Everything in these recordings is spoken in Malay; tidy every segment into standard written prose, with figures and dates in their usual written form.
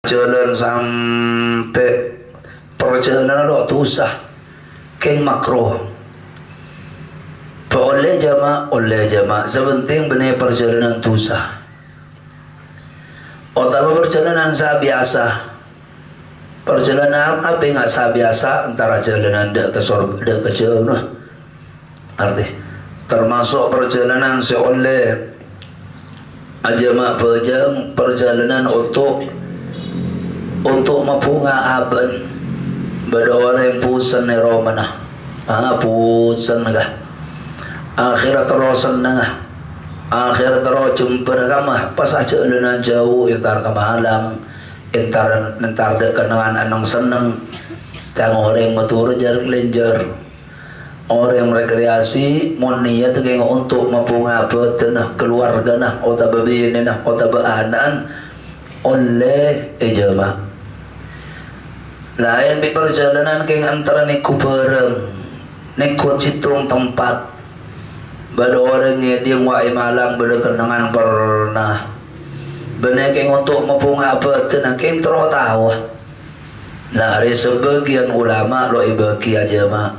jalan sampai perjalanan waktu usah keng makro oleh jama sepenting benar perjalanan tusah otama perjalanan sa biasa perjalanan apa nggak sa biasa antara jalanan dek ke sorb dek ke jauh arti termasuk perjalanan seoleh ajama pejang perjalanan untuk mapunga aban badawan yang pusan ni romana pusan nga akhirat rosan nga akhirat ro jumper kamah pas aja luna jauh entar kamahalang entar de kenangan anong seneng kang orang matur jar lenjar orang rekreasi mon niat keng untuk mapunga betenah keluarga nah ota babine nah ota baanan oleh ejama lain di perjalanan keng antara niku bareng niku citung tempat bada orang dia wae malang bada kenangan pernah bener keng untuk mapunga betenah keng tero tahu nah hari sebagian ulama lo ibaki aja mak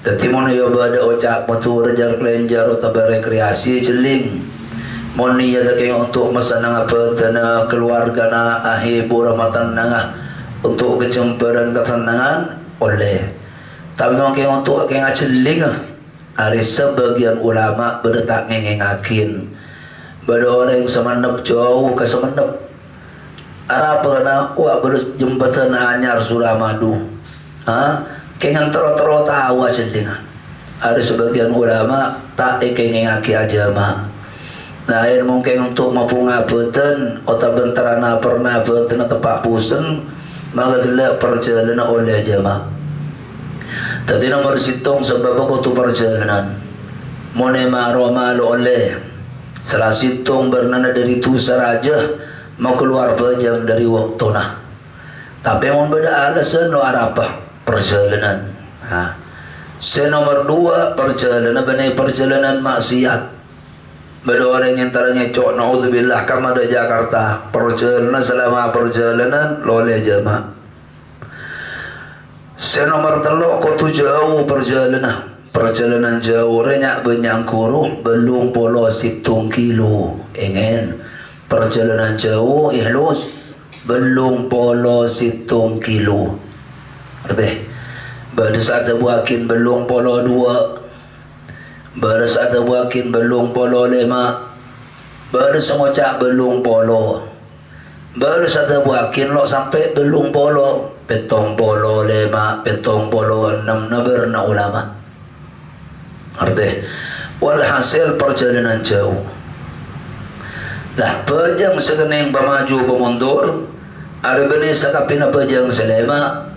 tapi mon yo bada ocak matur jar kelenjar atau berekreasi celing mon niya keng untuk masanang betenah keluarga na ahibur ramatan nangah untuk kecemperan ketenangan oleh tapi mungkin untuk keng aceling hari sebagian ulama berdetak ngengakin pada orang yang semenep jauh ke semenep arah pernah wah berjembatan anyar Suramadu keng antara tahu aceling hari sebagian ulama tak ngengaki aja mak lain mungkin untuk mapunga beten otak bentarana pernah beten tepak pusen maka gelap perjalanan oleh jamaah tadi nomor situng sebab aku tu perjalanan monema romal oleh salah situng bernana dari tu saraja mau keluar bejang dari waktu nah tapi mau beda alasan lo apa perjalanan nomor 2 perjalanan benar perjalanan maksiat beda orang yang taranya cok naudzubillah kama ada Jakarta perjalanan selama perjalanan loleh jamaah nomor 3 kau tu jauh perjalanan jauh renyak benyangkuru belum polo situng kilo ingin perjalanan jauh ihlus belum polo situng kilo arti pada saat buakin belum polo 2 baru ada buakin belum polo 5 baru semocak belum polo baru ada buakin lo sampai belum polo petong polo 5 petong polo 6 naber na ulama arti walhasil perjalanan jauh lah pejang sekeneng pemaju pemundur ada benih sakapina pejang selema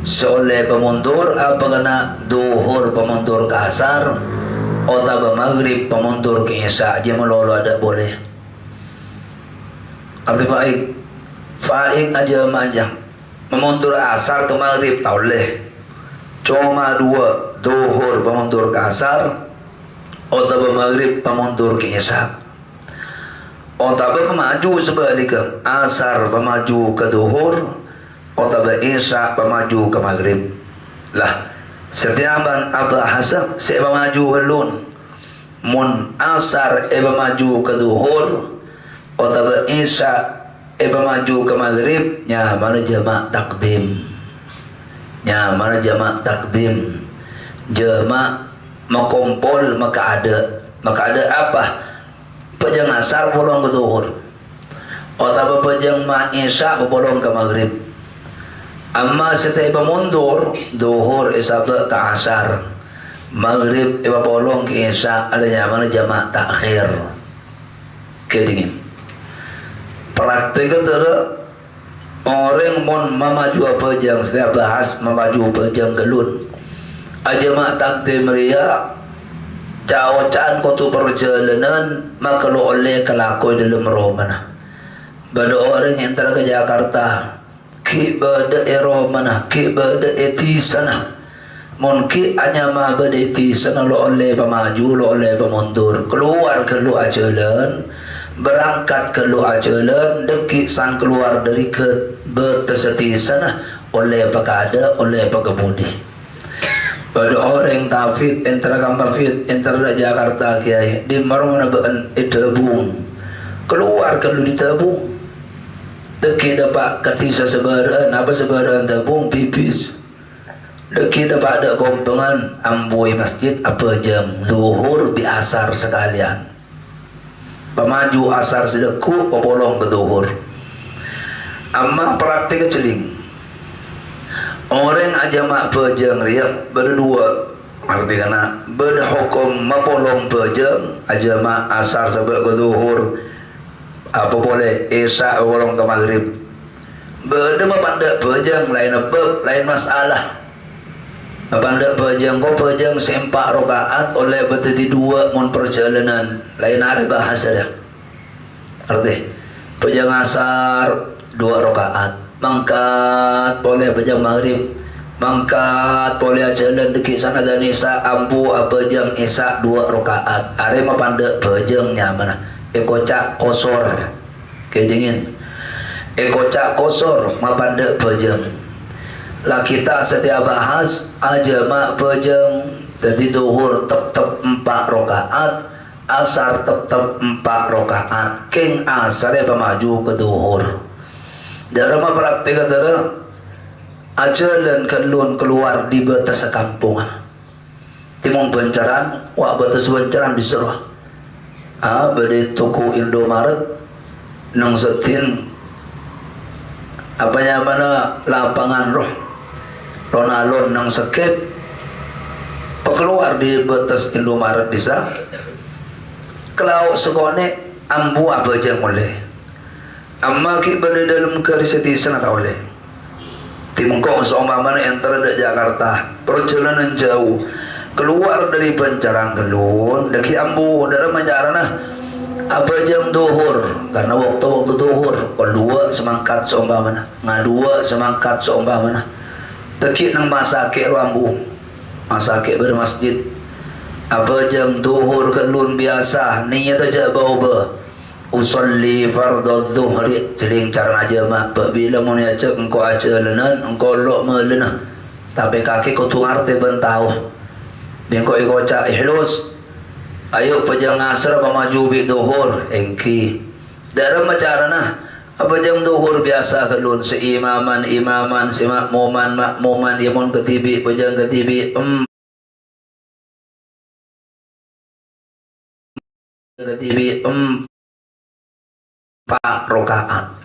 seoleh pemundur apa kena duhur pemundur ke asar atau maghrib pemundur ke isya aja melolo ada boleh arti faik aja majang memundur asar ke maghrib tak boleh cuma 2 duhur pemundur ke asar atau maghrib pemundur ke isya atau pemaju sebaliknya asar pemaju ke duhur atau isya pemaju ke maghrib lah setiap abah hasan saya maju ulun mun asar maju ke duhur atau isya maju ke maghrib nya mana jama' takdim jama' makumpul maka ada apa pejang asar bolong ke duhur atau pejang isya bolong ke maghrib amma setiap pemundur duhur isabah ke asar maghrib iba polong ke isya adanya mana jama' takhir kedingin praktik itu orang mon memaju pejang setiap bahas memaju pejang gelun ajama' takdim ria cawacan kutu perjalanan maka lo oleh kelakoi dalam romana pada orang yang antara ke Jakarta ki bada eromana ki bada etisana mon ki anyama bada etisana lo oleh pemaju lo oleh pemundur keluar jalan berangkat keluar jalan deki sang keluar dari ke berteseti sana oleh pakada oleh pakabudi pada orang tafid antara kampung fit antara Jakarta kiai di marung nabaan itabung keluar kalau ditabung deki dapat katisa sebaran apa sebaran tabung pipis deki dapat ada kompengan amboi masjid apa jam zuhur bi asar sekalian pemaju asar sedeku popolong ke duhur amma praktik celing orang aja mak pejang riak berdua arti kana berhukum mapolong pejang aja mak asar sebab ke duhur apa boleh isya popolong ke maghrib berdua pandak pejang lain apa lain masalah Apanda pejang ko pejang sempak rokaat oleh berteti dua mon perjalanan lain ada bahasa dah. Arti pejang asar 2 rokaat mangkat boleh pejang maghrib mangkat boleh jalan deki sana dan isya ampu pejang isya 2 rokaat are mapanda pejangnya mana ekocak kosor kedingin ekocak kosor mapanda pejang lah kita setiap bahas aja mak pejeng jadi duhur tep 4 rokaat asar tep 4 rokaat king asar ya pemaju ke duhur dalam praktik adalah ajalan kelun keluar di batas kampung timung pencaran wak batas pencaran disuruh beri toko Indomaret nang setin apanya mana lapangan roh Ronalon nang sakit pekeluar di batas Indomaret disa kalau sekone ambu apa aja boleh amma ki pada dalam karisati sana tak boleh timungkau seumpama yang terhadap Jakarta perjalanan jauh keluar dari Pancarang Kelun daki ambu dalam majarana apa jam duhur karena waktu duhur kedua semangkat seumpama ngadua semangkat seumpama tekik nang masake rambu masake bermasjid apa jam duhur kelun biasa niat aja bau usolli fardhu dhuhri celing cara aja mak bila mau niat engkau aja lenan engkau lo melena tapi kaki kau tu arte bentau bengkok ikoca ihlus ayo pejang asar pamaju bi duhur engki dalam macarana apa jam duhur biasa kelun seimaman si makmuman yamun ketibi pejang ketibi ketibi 4 rakaat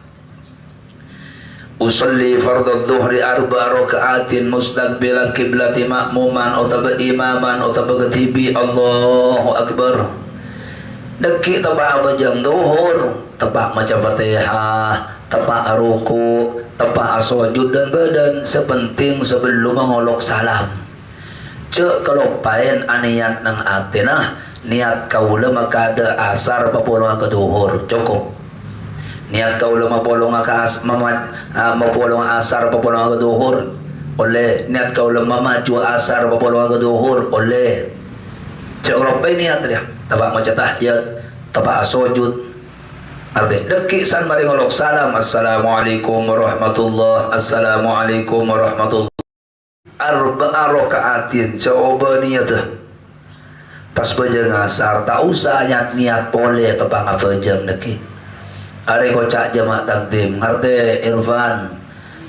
usolli fardhu dhuhri 4 rakaatin mustaqbil qiblati makmuman atau imaman atau ketibi Allahu akbar deki tabah bajang duhur tepak macam Fatihah tepak ruku tepak sujud dan badan sepenting sebelum mengolok salam cek kalau paen aniat nang atina niat kaula maka ada asar papolong ke duhur cukup niat kaula mapolong ke mapolong asar papolong ke duhur oleh niat kaula mamaju asar papolong ke duhur oleh cek kalau paen niat dia tabak macam tahiyat tabak sujud arti deki san mari ngolok salam assalamualaikum warahmatullah assalamualaikum warahmatullah 4 rakaatin coba niat pas bejeng asar tak usah niat boleh tepang apa jam deki are kocak jamak takdim arti Irfan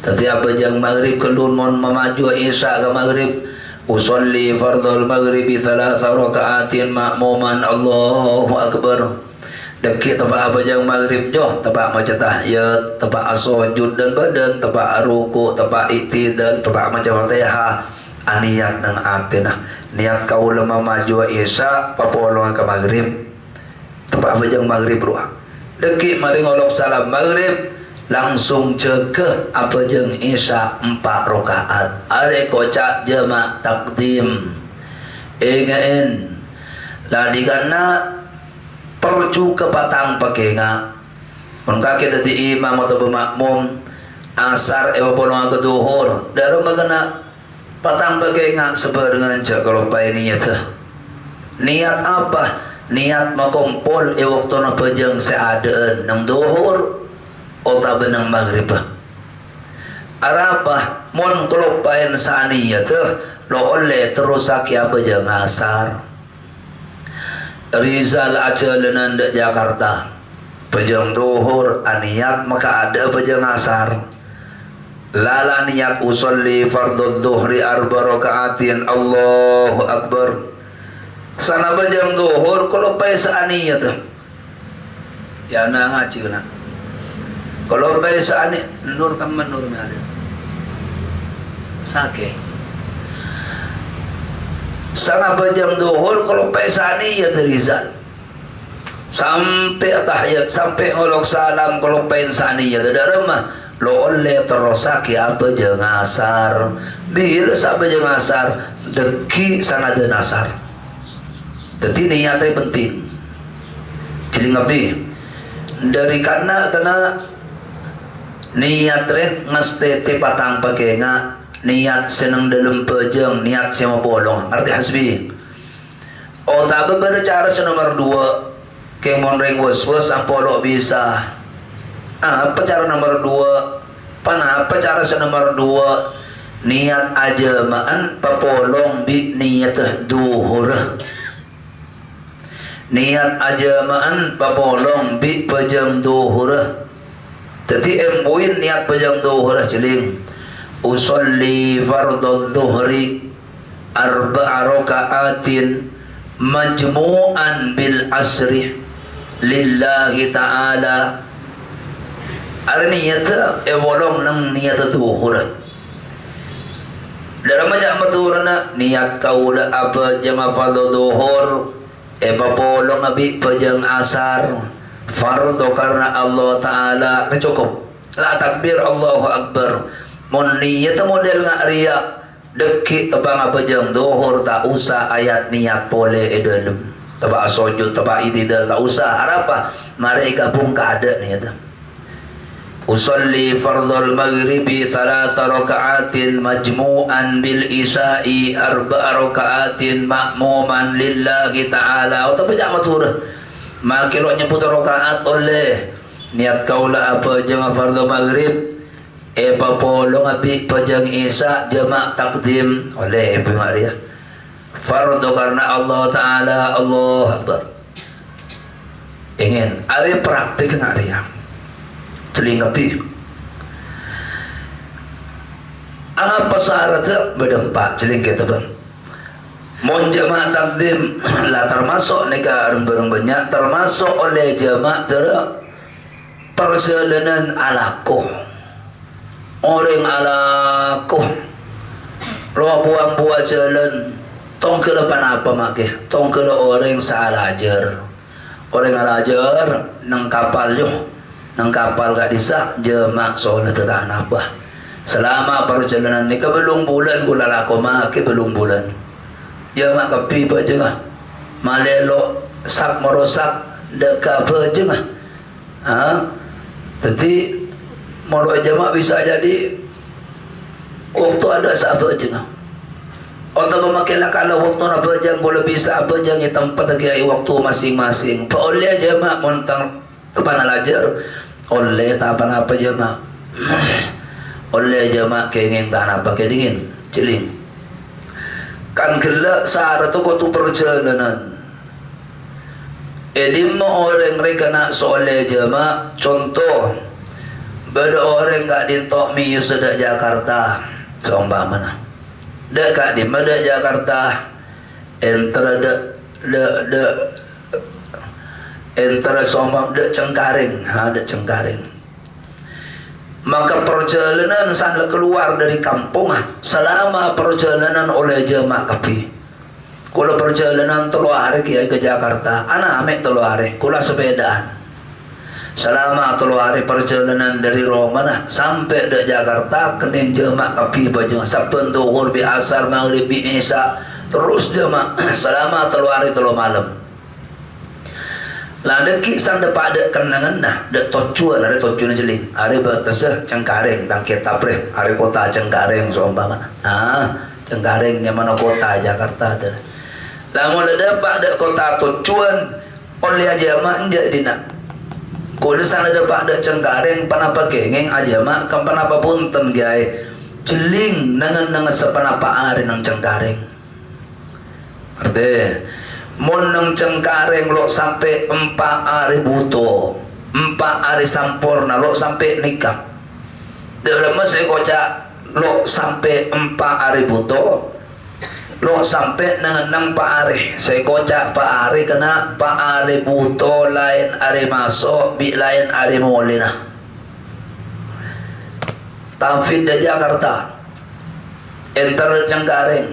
tadi apa jam maghrib kelun mon memaju isya ke maghrib usolli fardhul maghribi 3 rakaatin makmuman Allahu akbar deki tepak apa jang maghrib joh tepak macam tahiyat tepak sujud dan badan tepak ruku tepak iktidal tepak macam Fatihah aniat nang atina niat kaula maju isya papolong ke maghrib tepak apa jang maghrib ruah deki mari ngolok salam maghrib langsung cekeh apa jeng isya 4 rakaat are kocak jamak takdim ingain ladi karena percu ke patang pakenga mun kake dadi imam atau pemakmum asar papolong ke duhur dalam magana patang pakenga sebar dengan cak kalau pai niat apa niat makumpul waktu na pejang seadaan ng duhur o taban ng maghrib. Arapa mon kelupain sa aniya tu lo oleh terus sakya pejang asar. Rizal acalanan de Jakarta pejang duhur aniat maka ada pejang asar. Lala niat usolli fardhu dhuhri arba rakaatin Allahu Akbar. Sana bajang duhur kalau pay sa aniya tu. Ya na ngaji na. Kalau pay sa ani nur kam manur na ada. Sake. Sana bajang duhur kalau pay sa aniya tu Rizal. Sampai tahiyat sampai olok salam kalau pay sa aniya tu darama lo oleh terosaki apa jeung asar. Bila sa bajang asar deki sana den asar. Jadi niatnya penting. Jadi ngapi dari karena niat ngestete patang pakai niat senang dalam pejang niat sama bolong arti hasbi. Oh tapi bercara nomor 2 keng monreng was ampolo bisa. Apa cara nomor 2? Apa cara nomor 2? Niat ajamaan papolong bi niat duhur. Niat ajamaan papolong bi pejang duhur. Tadi embuin niat pejang duhur celing. Usolli fardhu dhuhri arba'a raka'atin majmu'an bil asri lillahi ta'ala. Ada niat ebolong nang niat duhur. Dalam banyak maturana niat kaula apa jama fardhu duhur papolong abi pejang asar fardu karena Allah Ta'ala cukup la takbir Allahu Akbar mon niat model ngak ria deki tebang pejang duhur tak usah ayat niat pole dalam tebak sujud tebak itidal tak usah apa mari gabung kada niat. Usolli fardhul maghribi 3 raka'atin majmu'an bil isya'i 4 raka'atin ma'muman lillahi ta'ala. Atau banyak matur. Maka lo nyebut rakaat oleh niat kaula apa jama fardhu maghrib papolong abi pejang isya jama takdim oleh ibu Maria. Fardhu karena Allah Ta'ala Allah Akbar. Ingin ada praktik ngariya. Telingapi apa syaratnya berdempak celing kita bang mon jamaah takdim lah termasuk negara barang banyak termasuk oleh jamaah perjalanan alakuh orang alakuh lo buang-buang jalan tong ke depan apa makeh tong ke orang saalajar orang alajar nang kapal yo nang kapal gak disah jemak soalnya tetap apa selama perjalanan ni belum bulan gula lako make belum bulan jemak kepi pa jengah malelo sak merosak deka pa jengah jadi molo jemak bisa jadi waktu ada sahabat jengah atau memakai kalau waktu apa jeng boleh bisa apa jeng tempat lagi waktu masing-masing pa oleh jemak montang tepan alajar oleh tak apa jemaah oleh jemaah kengeng tak apa kedingin celing kan gelak syarat tu kau tu perjalanan edim orang mereka nak soleh jemaah contoh beda orang gak dintok miyu sedak Jakarta sombah mana dekat di mana Jakarta antara antara sombong dek Cengkareng dek Cengkareng maka perjalanan sampai keluar dari kampung selama perjalanan oleh jemaah kapi kalau perjalanan 3 hari ke Jakarta anak amek 3 hari kula sepedaan selama 3 hari perjalanan dari Roma sampai dek Jakarta kening jemaah kapi baju saben duhur bi asar maghrib bi isya terus jemaah selama 3 hari 3 malam. Lah deki sang depa ada kenangan dek tocuan ada tocuan jeling are batasah Cengkareng tang kita pre are kota Cengkareng seumpama Cengkareng yang mana kota Jakarta ada lamun dapat dak kota tujuan oleh aja mak enjak dina kudu sana dapat dak cengkareng panapa kengeng aja mak kan panapa punten gai celing nangan sepanapa ari nang cengkareng arti mun nang cengkareng lo sampai 4 hari buto 4 hari sampurna lo sampai nikah dalam saya kocak lo sampai 4 hari buto lo sampai nang 4 hari saya kocak 4 hari kena 4 hari buto lain hari masuk bi lain hari molina Tafid di Jakarta enter Cengkareng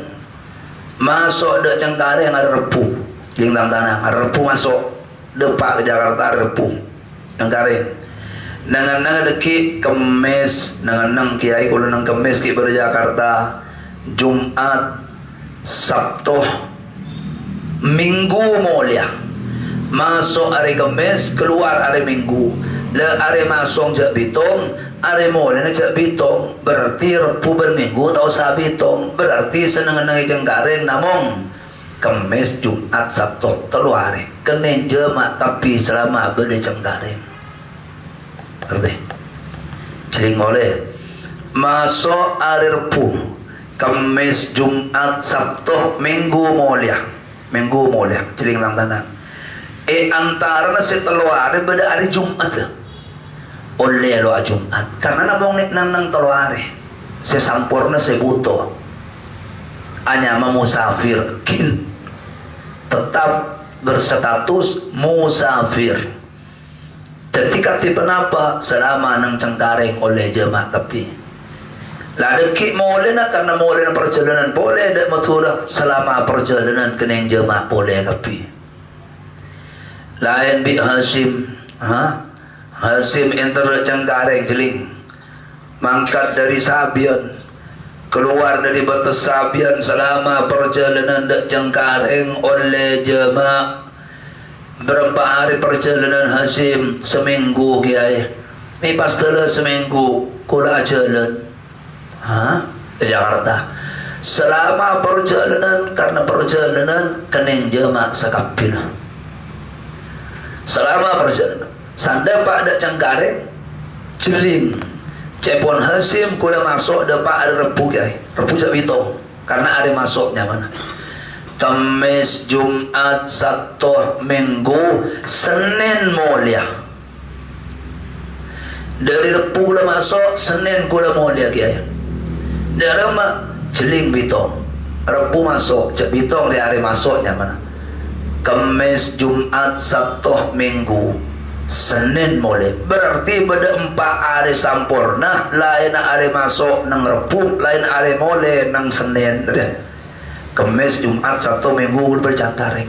masuk de Cengkareng ada Repu lintang tanah ada Repu masuk depak ke Jakarta ada Repu Cengkareng nangan deki Kemis nangan kiai kulo nang Kemis ki ber Jakarta Jumat Sabtu Minggu mulia masuk hari Kemis keluar hari Minggu le hari masuk jak Bitong hari mulia jak Bitong berarti Repu berminggu tau sa Bitong berarti seneng-seneng Cengkareng namong Kemis Jumat Sabtu telu hari kenen jema tapi selama berde Cengkareng ngerti celing oleh masuk hari Repu Kamis, Jumat, Sabtu, Minggu mulia celing lang tanah antara na si telu hari beda hari Jumat oleh lo Jumat karena nabong nik nang telu hari si sampurna si buto hanya musafir kin tetap berstatus musafir ketika tipe napa selama nang Cengkareng oleh jemaah tapi ladeki boleh nak karena boleh perjalanan boleh dak matura selama perjalanan kena jemaah boleh tapi lain bi Hasim Hasim enter Cengkareng jeling mangkat dari Sabian keluar dari batas Sabian selama perjalanan dak Cengkareng oleh jemaah berapa hari perjalanan Hasim seminggu kiai mi pastola seminggu kula jalan ke Jakarta selama perjalanan karena perjalanan kenen jemaah sakapina selama perjalanan sanda pak ada Cengkareng celing cepon Hasim kula masuk depak ada Repu kiai Repu jak Bitong karena ada masuknya mana Kamis Jumat Sabtu Minggu Senin mulia dari Repu kula masuk Senin kula mulia kiai dalam celing Bitong Repu masuk cek Bitong di hari masuknya mana Kamis Jumat Sabtu Minggu Senin mulai berarti pada 4 hari sampurna lain hari masuk nang Repu lain hari mulai nang Senin Kamis Jumat Sabtu Minggu bercengkareng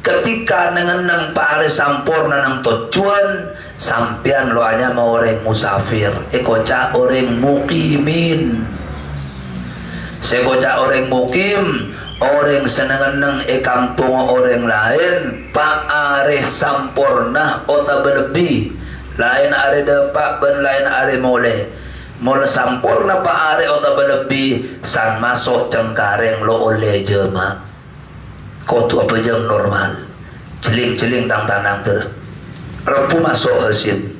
ketika dengan nang 4 hari sampurna nang tujuan sampian lo hanya mau orang musafir koca orang mukimin sekoca orang mukim orang seneng-seneng kampung orang lain pak are sampurna ota berlebih lain are depak ben lain are mole sampurna pak are ota berlebih san masuk Cengkareng lo oleh jema kotu apa jam normal celing tang tanang tu Repu masuk Hasim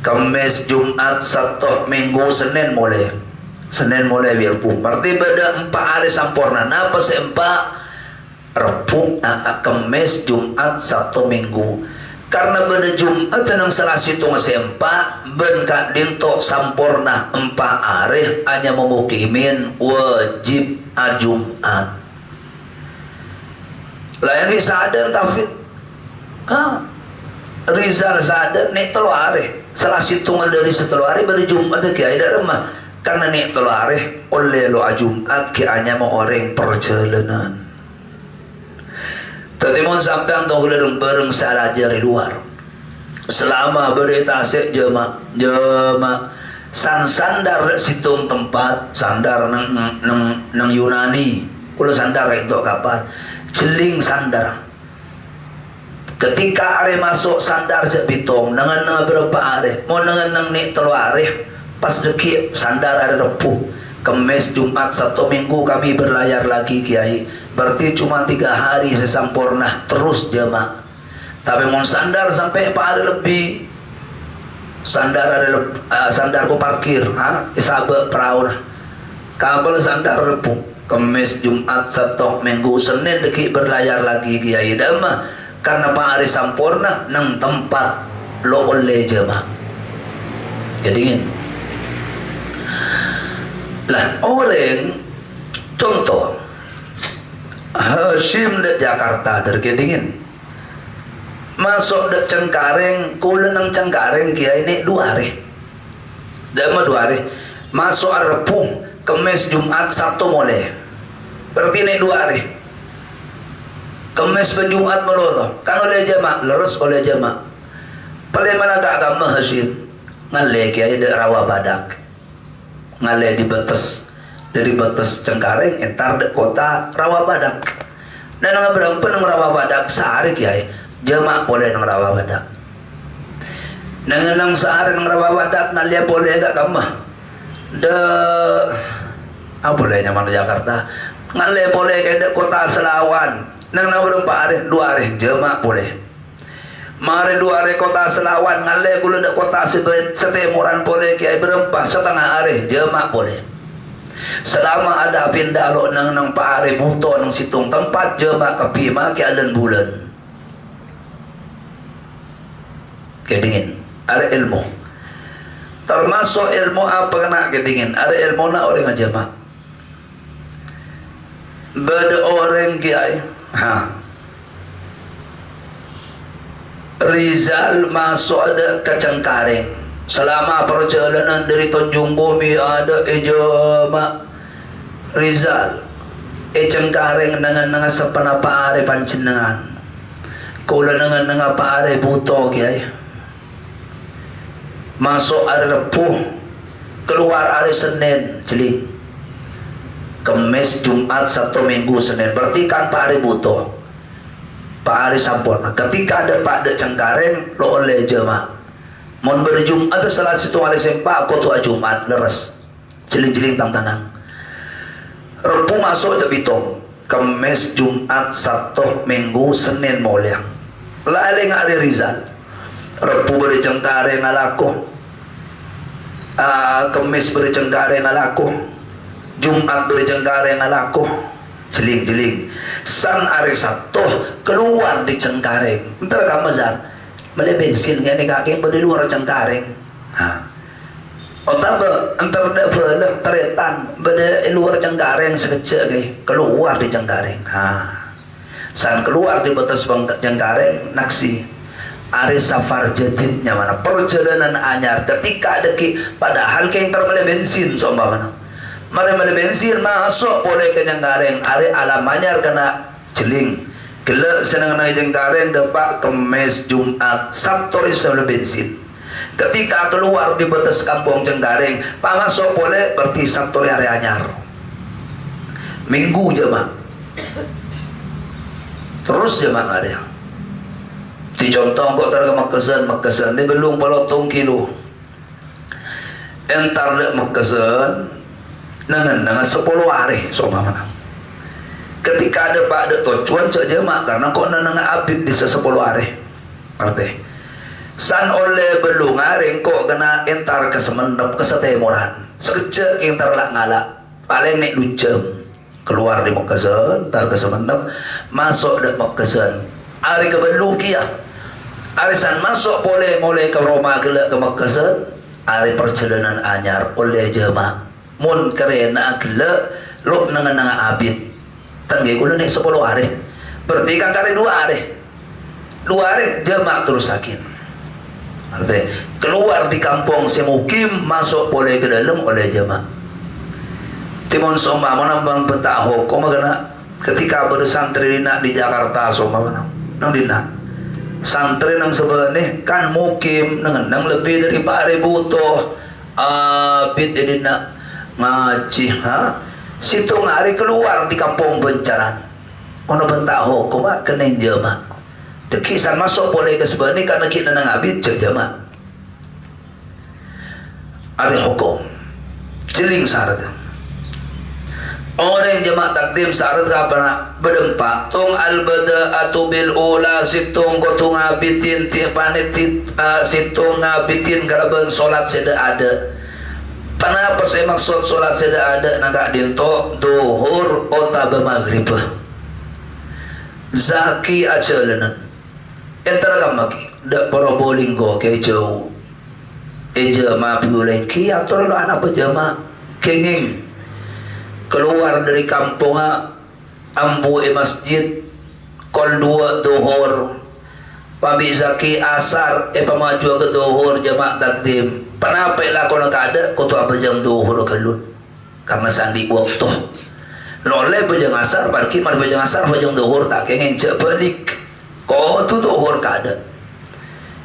Kamis Jumat Sabtu Minggu Senin mulai Repu berarti beda 4 hari sampurna napa se 4 Repu Kamis Jumat Sabtu Minggu karena beda Jumat nang salah situ se 4 ben ka dinto sampurna 4 hari hanya memukimin wajib Jumat lain bisa ada Tafid Rizal sadar nek telu hari salah situngan dari setelu hari beda Jumat kiai ada remah karena nek telu hari oleh lo Jumat kianya mau orang perjalanan tadi mau sampai antong kuladung bareng saraja di luar selama berita sek jema sandar situng tempat sandar nang Yunani kula sandar itu kapal celing sandar ketika are masuk sandar jak Bitong dengan berapa are mau dengan nang nek telu hari pas deki sandar ada Repu Kemis, Jumat, Sabtu, Minggu kami berlayar lagi Kiai. Berarti cuma 3 hari sesempurna terus jemaah. Tapi mau sandar sampai 4 hari lebih. Sandar ku parkir, isabe perahu nah. Kabel sandar repu. Kemis, Jumat, Sabtu, Minggu, Senin deki berlayar lagi Kiai. Dama karena 4 hari sempurna nang tempat lo oleh jemaah. Jadi lah orang contoh Hashim de Jakarta terkedingin masuk de Cengkareng kula nang Cengkareng Kiai ini 2 hari dama 2 hari masuk Repu Kemis Jumat Sabtu mulai berarti ini 2 hari Kemis dan Jumat meloro kan oleh jemaah leres oleh jemaah paling mana ke agama Hashim ngale Kiai de Rawa Badak ngale di batas dari batas Cengkareng entar de kota Rawa Badak dan berapa nang Rawa Badak sehari Kiai jemaah boleh nang Rawa Badak nang sehari nang Rawa Badak ngalia boleh gak kamu de boleh nyaman Jakarta ngale boleh kayak de kota Selawan nang berapa hari 2 hari jemaah boleh mari 2 hari kota Selawan ngale kula de kota Setemuran boleh Kiai berempat setengah hari jemaah boleh selama ada pindah lo nang 4 hari buto nang situng tempat jemaah kepima ke alen bulan kedingin ada ilmu termasuk ilmu apa kena kedingin ada ilmu na orang jemaah beda orang Kiai Rizal masuk ada ke Cengkareng selama perjalanan dari Tanjung Bumi ada jemaah Rizal Cengkareng dengan sepenapa hari panjenengan kula dengan apa hari buto Kiai masuk hari Repu keluar hari Senin jeling Kemis Jumat Sabtu Minggu Senin berarti kan 4 hari buto 4 hari sampurna ketika ada Pak de Cengkareng lo oleh jemaah mau berjumat atau salah situ hari sempak aku tuh Jumat leres jeling-jeling tantanang Repu masuk je bitong Kemis Jumat Sabtu Minggu Senin mulia laling hari Rizal Repu beri Cengkareng ngalaku Kemis beri Cengkareng ngalaku Jumat beri Cengkareng ngalaku jeling-jeling san hari Sabtu keluar di Cengkareng entar kamu zar beli bensin ni kaki beli luar Cengkareng otak entar dah bela teretan beli luar Cengkareng sekecil keluar di Cengkareng san keluar di batas Cengkareng naksi hari safar jadidnya mana perjalanan anyar ketika deki padahal kayak entar beli bensin sombong mana mari bensin masuk boleh ke Cengkareng hari alamanya kena jeling gelak senang naik Cengkareng dapat Kemis Jumat Sabtu risau bensin ketika keluar di batas kampung Cengkareng pak masuk boleh berarti Sabtu hari anyar Minggu jemaah terus jemaah ada di contoh kok terke Makassar ini belum pelotong kilo entar dek Makassar nangan 10 hari sama mana ketika ada Pak de tujuan cek jemaah karena kok nanang abid di 10 hari arti san oleh belum ngaring kok kena entar ke Semendep ke Setemuran sekejap entar lah ngalak paling nek 2 jam keluar di Makassar entar ke Semendep masuk dek Makassar hari ke belu kia hari san masuk boleh mulai ke Roma gelak ke Makassar hari perjalanan anyar oleh jemaah mun karena gelak lo nang abid tangge gula nih 10 hari berarti kan kali 2 hari jemaah terus sakit artinya keluar di kampung semukim masuk boleh ke dalam oleh jemaah timon soma menambang petaho kok magana ketika bersantri di Jakarta soma nang dina santri nang sebenarnya kan mukim nang lebih dari 4.000 tuh abid jadi nak ngaji situ ngari keluar di kampung bencaran ono bentaho kuma kenen jema dekisan masuk boleh ke sebenarnya karena kita nang abid jema ada hukum jeling syarat orang jemaah takdim syarat apa nak berdempak tung al-bada'atu bil ula situng kotung ngabitin tiapanit situng ngabitin kalaban solat seda ada. Kenapa saya maksud solat seda ada naga dinto duhur otaba maghrib zaki acelenan entara kamaki dak para bolinggo ke jauh jemaah pigulen ki atur anak berjemaah kenging keluar dari kampung ambu masjid kol dua duhur pabi zaki asar pamaju ke duhur jemaah takdim kenapa ilah kau nak ada kau tu apa jam duhur kalun kama sandi waktu loleh pejang asar parki mar pejang asar pejang duhur tak kengeng cek balik kau tu duhur kada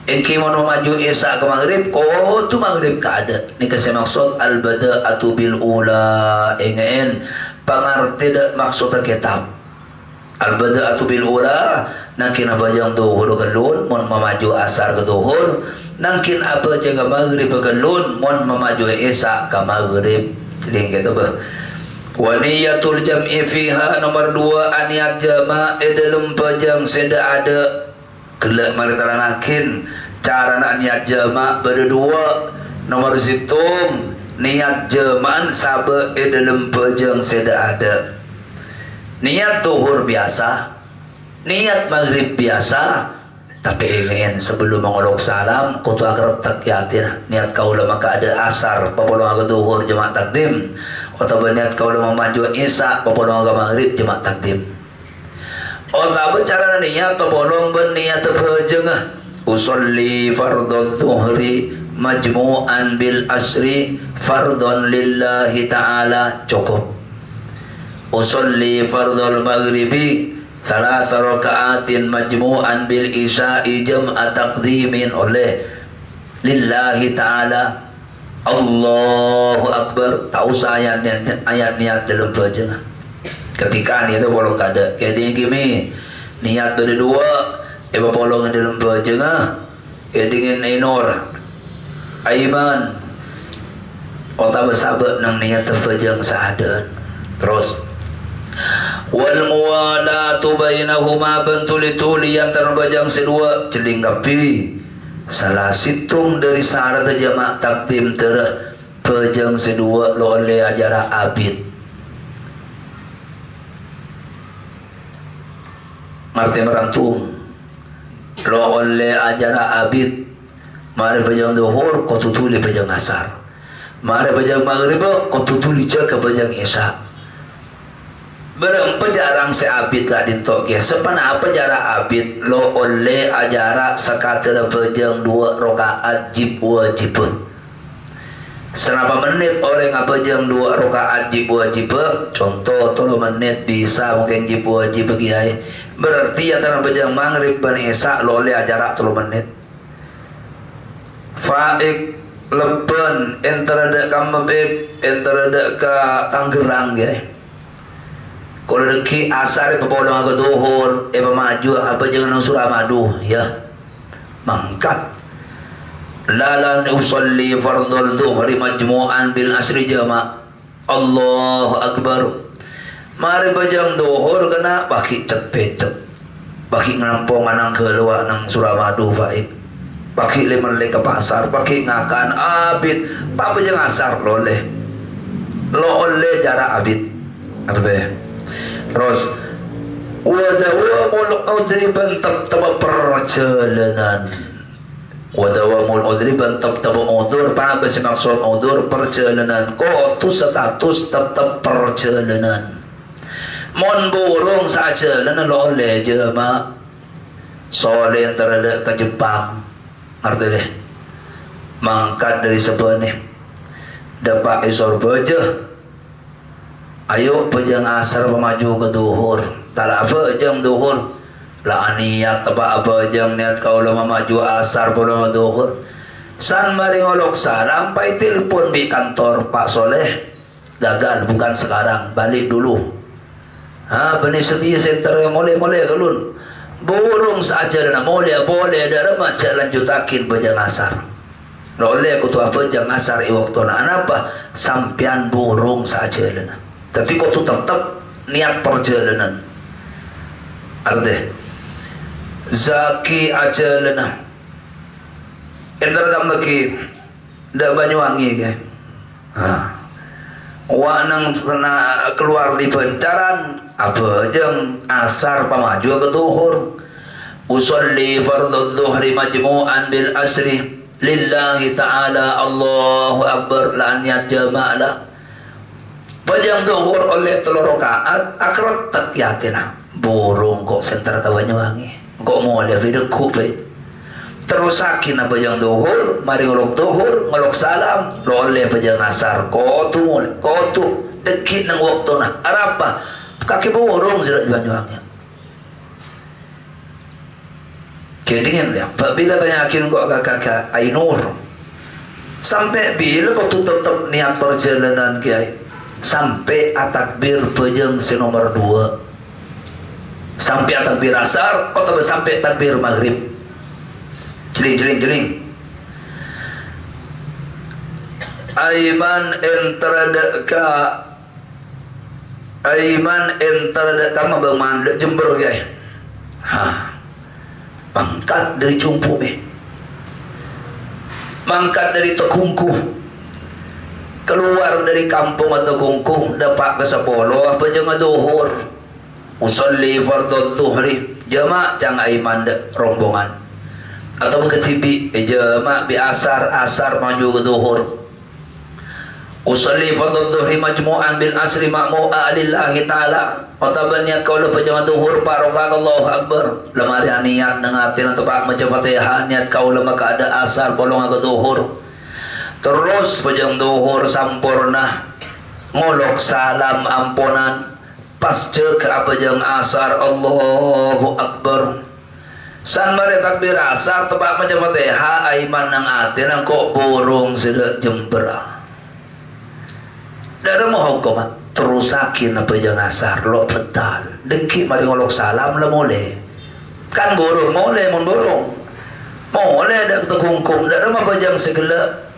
engki mau maju isya ke maghrib kau tu maghrib kada ni kasi maksud al-bada'atu bil ula engen pangarti dak maksud kitab al-bada'atu bil ula nangkin apa yang duhur galun mon memaju asar ke duhur nangkin apa yang maghrib galun mon memaju isya ke maghrib jadi gitu bah wa niyatul jam'i fiha nomor 2 aniat jama' dalam pajang seda ada kelak mari terangakin cara nak niat jama' berdua nomor situng niat jaman sabe dalam pejang seda ada niat duhur biasa niat maghrib biasa tapi ingin sebelum mengolok salam kutu akrab takyatin niat kau lama ada asar papolong aga duhur jemaah takdim atau niat kau lama maju isya papolong aga maghrib jemaah takdim. Oh tak cara niat tolong berniat berjengah usolli fardhu dhuhri majmu'an bil asri fardhon lillahi ta'ala cukup usolli fardhul maghribi thalatha raka'atin majmu'an bil isya'i jam'a taqdimin oleh lillahi ta'ala Allahu Akbar tak usah ayat niat dalam berjengah ketika ni tu bolong kada kaya gini niat tu ada dua bolong dalam berjengah kaya dengan inor aiman kota bersahabat nang niat terpejang sahadat terus wal muwalatu bainahuma bentuli-tuli yang terbajang sedua celingkapi salah situng dari syarat jamaah takdim terpejang sedua lo oleh ajarah abid ngerti merantung lo oleh ajarah abid mari pejang duhur kau tutuli pejang asar mari pejang maghrib kau tutuli cek pejang isya berempat jarang se abid lah dintok ya sepana apa jarah abid lo oleh ajarah sekata pejang 2 rakaat wajib Senapa menit orang apa jam 2 rakaat jib wajib contoh 3 menit bisa mungkin jib wajib kiai berarti antara pejang maghrib dan isya loleh ajarak 3 menit faik lepen antara dek kamabek antara dek ke Tangerang kiai kalau deki asar pepolong agak duhur maju apa jangan Suramadu ya mangkat lalan usalli fardhul dhuhri majmu'an bil asri jama' Allahu Akbar mari bajang duhur kena baki cepet baki ngampung anang keluar nang Suramadu faik baki lemon le ke pasar baki ngakan abid pa bajang asar lo oleh jarak abid apa ya terus wadawamul udriban tab perjalanan wadawamul udriban tab udur para bermaksud udur perjalanan ko tu status tetap perjalanan mon burung saja lana lo oleh jema soleh terhadap ke Jepang ngerti deh mangkat dari sebenih dapat isor baja ayo pejang asar pemaju ke duhur tak apa jam duhur lah niat apa jam niat kau lama maju asar pun duhur san mari ngolok salam pai telpon di kantor Pak Soleh gagal bukan sekarang balik dulu benih setia center yang boleh galun burung saja dan boleh ada macam lanjutakin pejang asar oleh aku tu apa jam asar waktu nak apa sampian burung saja lana Tapi kau tu tetap niat perjalanan. Artinya zaki ajalana. Entar kamu lagi dah Banyuwangi ke? Wanang sana keluar di pencaran apa jeng asar pamaju ke duhur. Usolli fardhu dhuhri majmu'an bil asri lillahi ta'ala Allahu Akbar la niat jama'lah. Pajang duhur oleh telur rakaat akrat tak yakin burung kok sentar ke Banyuwangi kok mau lihat video kupe terus sakin apa pajang duhur mari ngolok duhur ngolok salam lo oleh pajang asar kok tu dekit nang waktu nah apa kaki burung sudah di Banyuwangi kedingin ya bila tanya yakin kok kakak Ainur sampai bila kau tu tetap niat perjalanan kiai sampai atakbir pejeng si nomor 2 sampai atakbir asar atau sampai takbir maghrib jeling aiman enterada kama bang mandek Jember guys mangkat dari Cumpu mangkat dari Tekungku keluar dari kampung atau kungkung dapat ke sepuluh apa jangan duhur usolli fardhu dhuhri jama' jangan iman rombongan atau ketibi jama' bi asar maju ke duhur usolli fardhu dhuhri majmu'an bil asri ma'mu'a lillahi ta'ala atau niat kau lepas jangan duhur parokan Allahu Akbar lemari niat nengatin atau pak macam Fatihah niat kau lemah ada asar polong ke duhur terus pajang duhur sampurna ngolok salam ampunan pas cek apa jang asar Allahu Akbar san mari takbir asar tebak macam Fatihah aiman nang ati nang kok burung sudah Jember dara mau hukum terusakin apa jang asar lo betal dengki mari ngolok salam lah boleh kan burung boleh mun burung boleh dak tekungkum dara mau pajang segala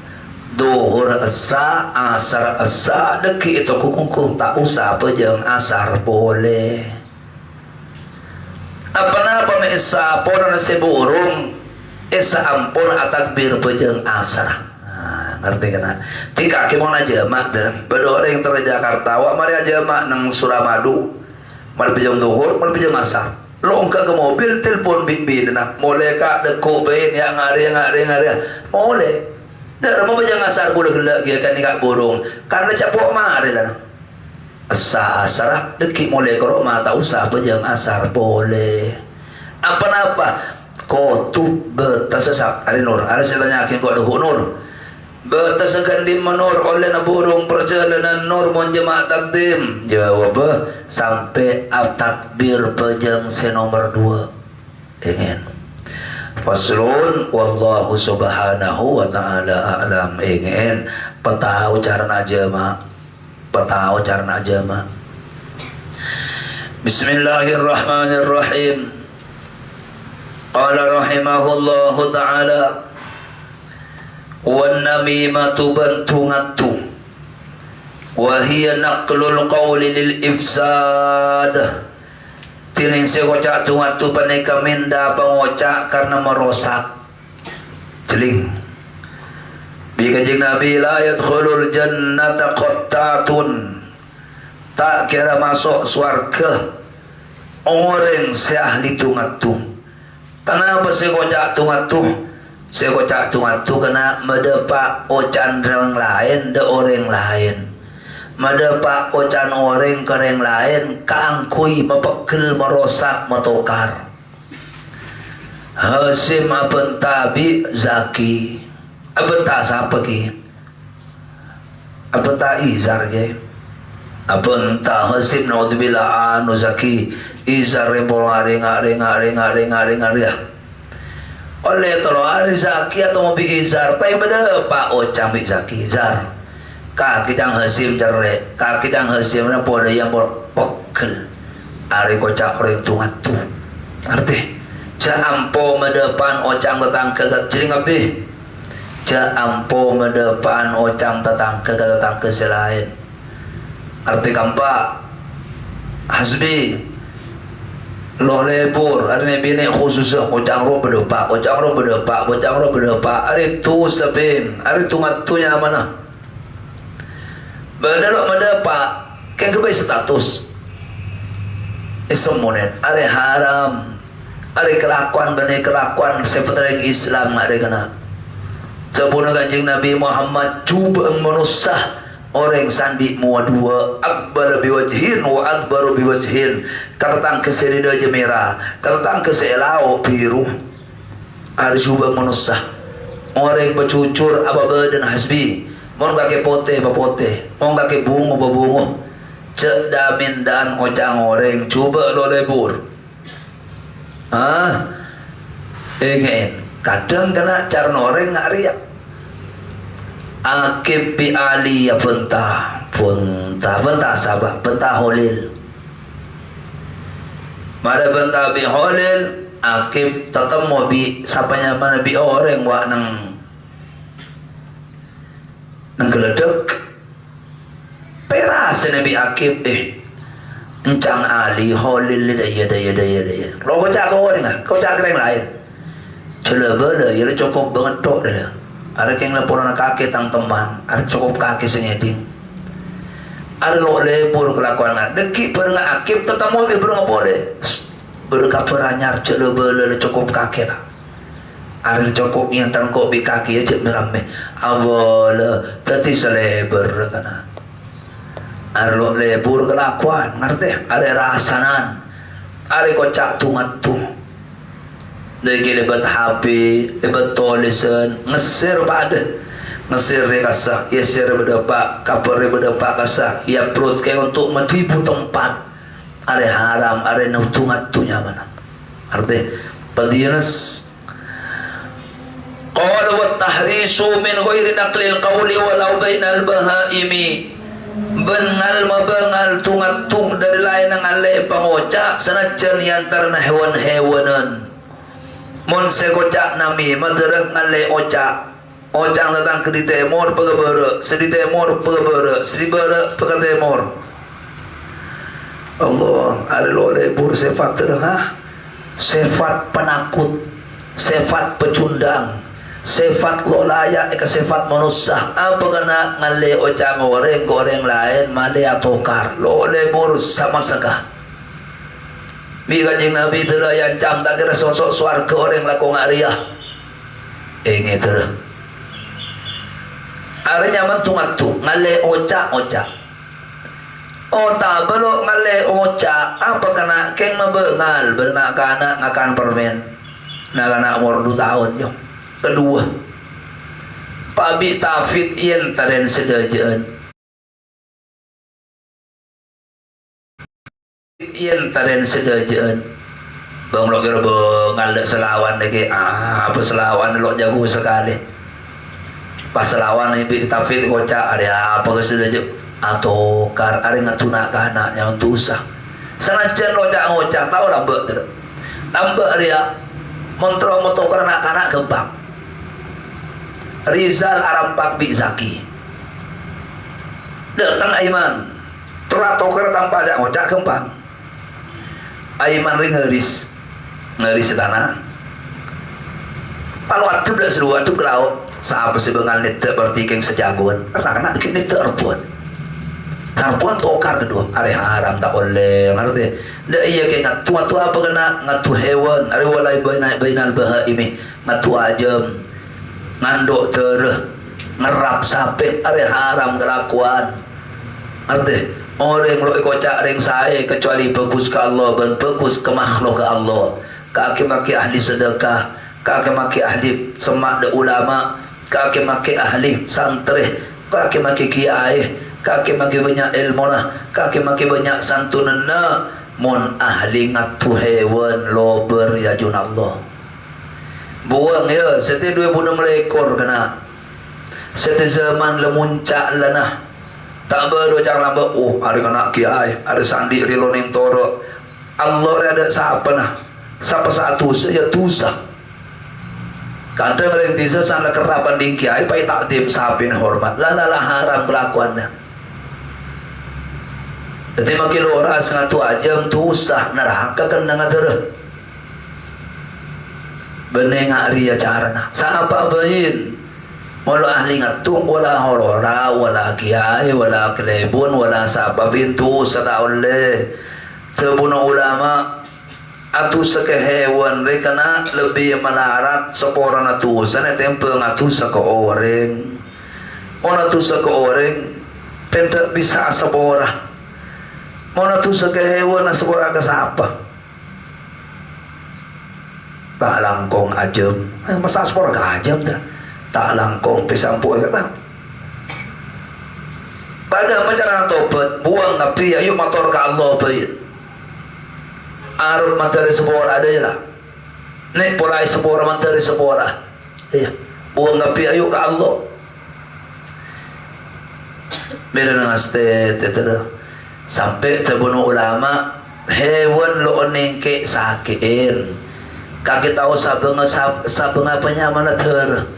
duhur asa asar asa deki itu kukungkung tak usah pejang asar boleh apa esa pun nasi burung esa ampun atakbir pejang asar ngerti kan tika kimong na jamak pada orang yang dari Jakarta wak mari jamak nang Suramadu mari pejang duhur mari pejang asar lo ke mobil telepon bibi nak boleh kak deko bain yang ngari boleh dah mau baca asar boleh gelak dia kan nikah burung karena capok mari lah asar dekik mulai kalau mata usah baca asar boleh apa kau tu bertersesat ada nur ada saya tanyakin kau ada nur bertersekan di menur oleh na burung perjalanan nur menjemaah takdim jawab sampai takbir pejang senomor 2 ingin Faslun wallahu subhanahu wa ta'ala a'lam ingin petau carana jama Bismillahirrahmanirrahim qala rahimahullahu ta'ala wan namimatu bantungatu wa hiya naqlul qawli lil ifsad tining se kocak tungatu paneka minda pangocak karena merosak jeling bi kanjeng Nabi la yadkhulul jannata qattatun tak kira masuk surga orang se ahli tungatu kenapa se kocak tungatu kena medepak ocan orang lain de orang lain Madapak ocan orang ke yang lain kaangkui mapekil merosak matokar Hasim abentabi zaki abenta siapa ki abenta izar ke abenta Hasim naudzubillah anu zaki izar rebo ngaring oleh tolo hari zaki atau mobi izar pai madapak ocan bi zaki izar kaki jang Hasim jarre kaki jang Hasim na poda yang pokkel ari kocak orang tungatu arti ja ampo medepan ocang tetangke jadi ngapi ja ampo medepan ocang tetangke selain arti kampa hasbi lo lebur arne bini khusus ojang ro berdepak ari tu sapin ari tu ngatunya mana badalo madepak kan kebai status isemonet ari haram ari kelakuan bani kelakuan seperti Islam ari kana sabuna kanjeng Nabi Muhammad cuba menusah orang sandi mua dua akbar biwajhin wa akbar biwajhin katang keserida jemera katang keselau biru ari cuba menusah orang bercucur ababa dan hasbi mon kake pote bapote mon kake bungo babungo cek damin dan ojang orang cuba lo lebur ingin kadang kena cara orang ngariak akib bi ali ya bentah sabah bentah holil mada bentah bi holil akib tetemu bi sapanya mana bi orang wa nang geledek peras nabi akib encang ali holil daya lo kau cak kau orang kau cak keren lain coba bela ya cukup banget tok dah ada yang laporan kaki tang teman ada cukup kaki senyeding ada lo lebur kelakuan deki pernah akib tetamu bi pernah boleh berdekat peranyar coba bela cukup kaki lah ada cukup yang tangkok bi kaki ya cek merame awal tadi seleber kana ada lo lebur kelakuan ngerti ada rasanan ada kocak tungat dari lebat HP lebat tulisan ngesir pada ngesir rekasa ya sir berdepak kabar berdepak kasah ya perut kayak untuk menipu tempat ada haram ada tungat tunya mana arti padinas qala wa tahrisu min ghairi naqlil qawli walau bainal bahaimi bengal mabengal tungat dari lain nang ale pangoca sanajan yantarna hewan-hewanan mon sekocak nami madrah ngale ocak ojang datang ke di temor pegebere sedi temor pegebere sedi bere pegetemor Allah ada lo lebur sifat terha sifat penakut sifat pecundang sifat lo layak ke sifat manusia apa kena ngale ojang goreng lain male atokar lo lebur sama sekah bi kanjeng Nabi telah yang cam tak kira sosok swarga orang laku ngariah ingat telah ada nyaman tungat ngale ocak tak belok ngale ocak apa kena keng mabengal bernak kana ngakan permen nak anak umur 2 tahun yo kedua pabi tafid yen taren sedajaan bang lo kira bengal selawan lagi apa selawan lo jago sekali pas selawan ini tafid kocak ada apa ke sedajaan atau kar ada ngatuna kana yang untuk usah sanajan lo cak ngocak tahu lambek dia montro karena anak gembang Rizal Arampak bi Zaki datang Aiman teratukar tanpa jak ngocak gembang Aiman ring ngeris tanah kalau atuh dah seru atuh ke laut sahabat sebengal nete bertiking sejagoan karena dikit nete erpun tokar kedua ada haram tak boleh ngerti dah iya kayak ngatu apa kena ngatu hewan ada walai bainal bahaimi ngatu ajam ngandok tereh ngerap sapi ada haram kelakuan ngerti orang lo ikocak ring saya kecuali bagus ke Allah dan bagus ke makhluk ke Allah kaki maki ahli sedekah kaki maki ahli semak de ulama kaki maki ahli santri kaki maki kiai kaki maki banyak ilmu lah kaki maki banyak santunan mon ahli ngatu hewan lo berjajun Allah buang ya setiap 2006 ekor kena setiap zaman lemuncak lana tak baru jangan lambak ada anak kiai ada sandi riloning toro Allah ada siapa nah siapa satu saja tusah kadang yang tisa sana kerapan di kiai pai takdim sapin hormat lala haram kelakuannya Jadi makin oras ngatu ajam tu usah neraka kan nangatera. Bener ngari acarana. Siapa bayin? Wala ahli ngatung, wala horora, wala kiai, wala kelebun, wala siapa bintu sadaul le. Tebuno ulama atu sekehewan mereka na lebih melarat sepora natusan tempe ngatu seke orang. Ona tu seke orang pentak bisa sepora. Ona tu sekehewan sepora ke siapa? Tak langkong ajam. Masa sepora ke ajam dah. Tak langkong pisampu kata. Pada mencara tobat buang api ayo motor ke Allah bayin. Arut materi sepora ada lah. Nek porai sepora materi sepora. Iya. Buang api ayo ke Allah. Beda dengan state itu. Sampai terbunuh ulama hewan lo nengke sakin. Kaki tahu sabeng apanya mana ter.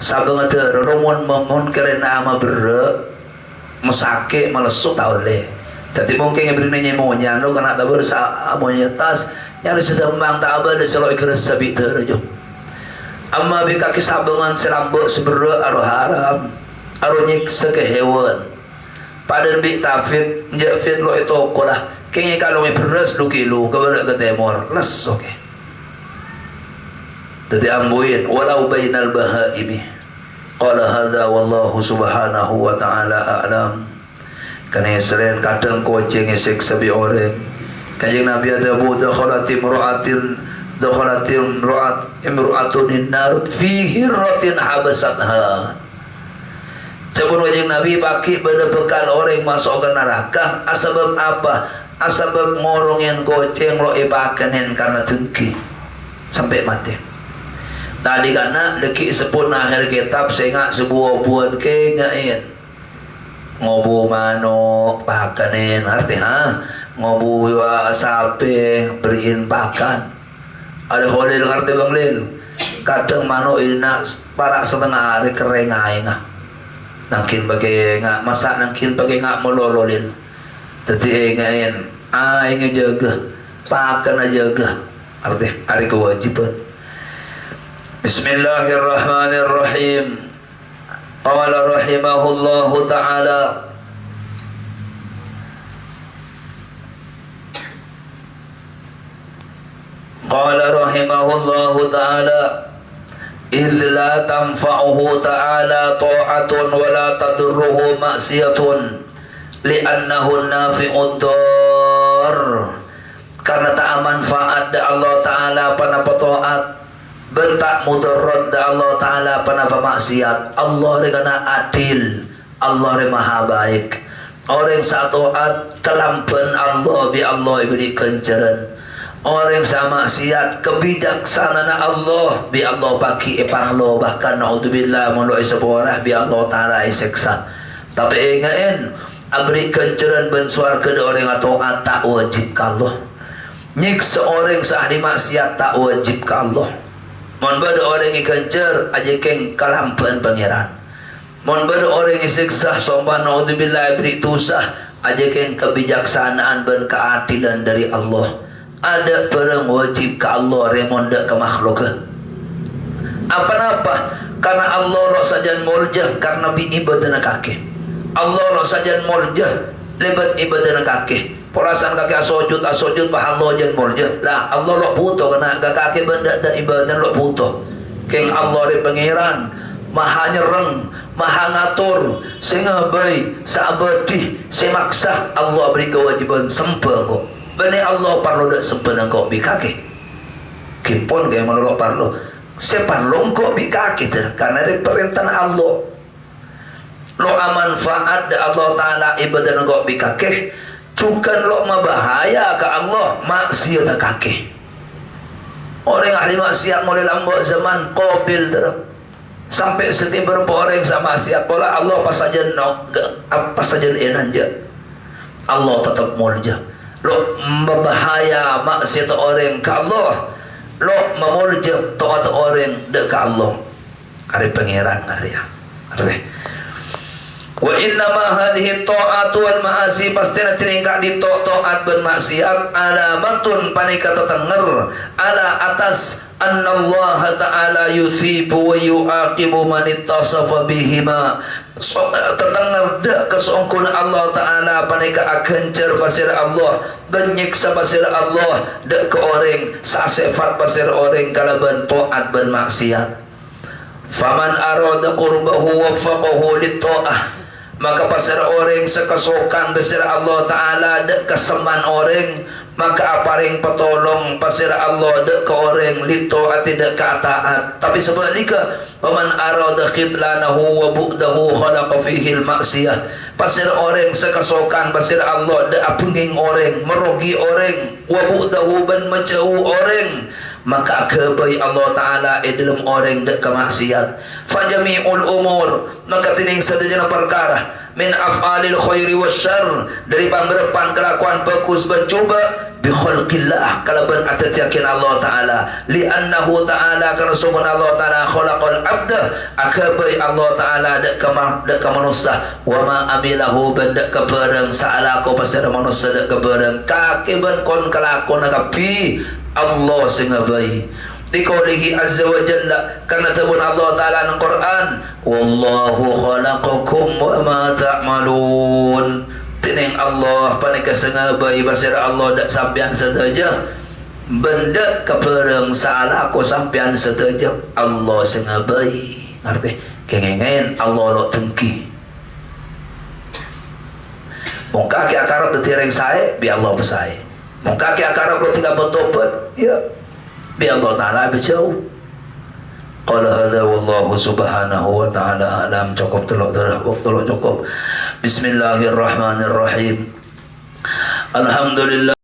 Sabang ada romon memon kerana ama ber mesake melesuk tahu le. Jadi mungkin yang beri nyemonya lo kena tak bersa amonya tas yang sedang mang tak ada seloi keras sabi terjo. Amma bika kisabangan selambok sebera aro haram aro nyiksa ke hewan. Pada bi tafid njafid lo itu kolah. Kengnya kalau beras 2 kilo kepada ke temor les oke. Jadi ambuin walau bainal bahaimi. Qala hadza wallahu subhanahu wa ta'ala a'lam. Kana selain kadang kucing esek sabi orang. Kanjeng Nabi ada dakhalat imra'atun nar fi hirratin habasatha. Sebelum kanjeng Nabi pakai pada bekal orang masuk ke neraka asbab apa? Asbab ngorongin kucing lo ipakanen karena dengki sampai mati. Tadi karena deki sepun akhir kitab sehingga sebuah buan ke ngain ngobu mano pakanin arti ngobu sape beriin pakan ada holil arti bang lil kadang mano ina para setengah hari kering aing nangkin bagai ngak masak nangkin bagai ngak melololin jadi ngain aing jaga pakan jaga arti hari kewajiban. Bismillahirrahmanirrahim. Qala rahimahullahu ta'ala Qala rahimahullahu ta'ala idh la tanfa'uhu ta'ala ta'atun wa la tadurruhu ma'siyatun li'annahu nafi'ud dar. Karena tak manfaat da Allah ta'ala panapa ta'at bentak mudarat da Allah Ta'ala panapa maksiat. Allah rekana adil, Allah re maha baik. Orang satu at kelampen Allah bi Allah beri kencaran. Orang sama maksiat kebijaksanaan Allah bi Allah baki epanglo bahkan naudzubillah mulo seborah bi Allah Ta'ala iseksa. Tapi ingain abri kencaran bensuar ke orang atau tak wajib ka Allah. Nyiksa orang sahdi maksiat tak wajib ka Allah. Mon bada orang yang kencer aja keng kalampan pangeran. Mon bada orang yang siksa sombah naudzubillah beri tusah aja keng kebijaksanaan dan keadilan dari Allah. Ada perang wajib ke Allah remon dak ke makhluk. Apa-apa karena Allah lo sajan muljah karena bi ibadah kaki. Allah lo sajan muljah lebat ibadah kaki. Perasan kaki asojud pahala jan muljah lah Allah lo puto kena kaki benda da ibadah lo puto keng Allah re pangeran maha nyereng maha ngatur sehingga baik sabadi semaksa Allah beri kewajiban sempeng kok bani Allah parlo dak sempeng kok bi kaki kipon kayak mana lo parlo separlo kok bi kaki karena re perintah Allah lo amanfaat da Allah Ta'ala ibadah kok bi kaki bukan lo bahaya ke Allah maksiat kaki. Orang ahli maksiat mulai lambat zaman qabil sampai setiap berapa orang sama maksiat pola Allah apa saja enanja Allah tetap mulja. Lo membahaya maksiat orang ke Allah, lo memulja taat orang dek ke Allah. Hari pangeran hari ya. Wa inna ma hadhihi ta'at tuan maasi pasti na tiningka di to'at ben maksiat alamatun panika tetenger ala atas anna Allah ta'ala yuthibu wa yu'aqibu man ittasafa bihima tetenger dak kesongkuna Allah ta'ala panika akan cer pasir Allah benyiksa pasir Allah dak ke orang sasifat pasir orang kalaban to'at ben maksiat. Faman arada qurbahu waffaqahu lit-ta'ah, maka pasir orang sekasokan besar Allah Ta'ala dek keseman orang, maka aparing petolong pasir Allah dek ke orang lito ati dek kataat. Tapi sebaliknya paman arada khidlanahu wa bu'dahu khalaqa fihi al-maksiyah, pasir orang sekasokan pasir Allah dek apenging orang merugi orang wa bu'dahu ban menjauh orang, maka kebai Allah Ta'ala dalam orang dek kemaksiat. Fajami'ul umur, maka tining sedejana perkara min af'alil khairi wasyarr, dari pamrepan kelakuan bagus bercoba bi khalqillah kalaban atat yakin Allah Ta'ala li'annahu Ta'ala karena sungguh Allah Ta'ala khalaqal abda akabai Allah Ta'ala dek manusia wa ma amilahu bandak kebareng sa'alaku pasir manusia dek kebareng kakiban kon kelakon nagapi Allah sengabai dikaulihi azza wa jalla karena tabun Allah Ta'ala dalam Quran wallahu khalaqakum wa ma ta'malun. Tining Allah panika sengabai pasir Allah dak sampian sedaja benda kepereng salah aku sampian sedaja Allah sengabai ngerti kengengen Allah lo tengki mong kaki akarap detireng saya bi Allah besai mong kaki akarap lo tiga bertobat ya bi Allah Ta'ala berjauh. Qala hadza wallahu subhanahu wa ta'ala alam. Cukup telok cukup. Bismillahirrahmanirrahim. Alhamdulillah.